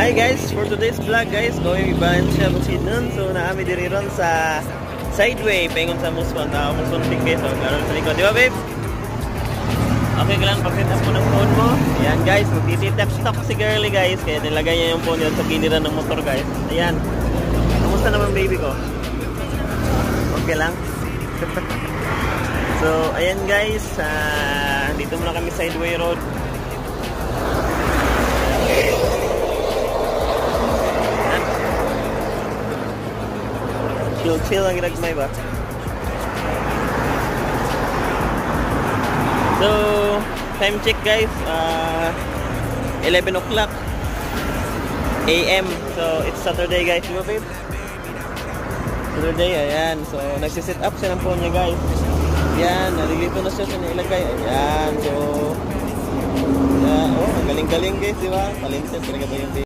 Hi guys, for today's vlog guys, going ibahan siya Bukidnon. So naami diri ron sa Sideway, paingon sa Muskon. Muskon pink guys, so laro sa likod. Di ba babe? Okay ka lang, pag-set up mo ng phone mo. Ayan guys, magtititak-stok si girly guys. Kaya nilagay niya yung phone yun sa giliran ng motor guys. Ayan. Kamusta naman baby ko? Okay lang? So ayan guys, dito muna kami Sideway Road. Chill ang ginagmay ba? So, time check guys, 11 o'clock AM. So, it's Saturday guys, di ba babe? Saturday, ayan. So, nagsiset up siya ng phone niya guys. Ayan, nalilito na siya sa nailagay. Ayan, so, oh, ang galing-galing guys, di ba? Talented talaga ba yung babe?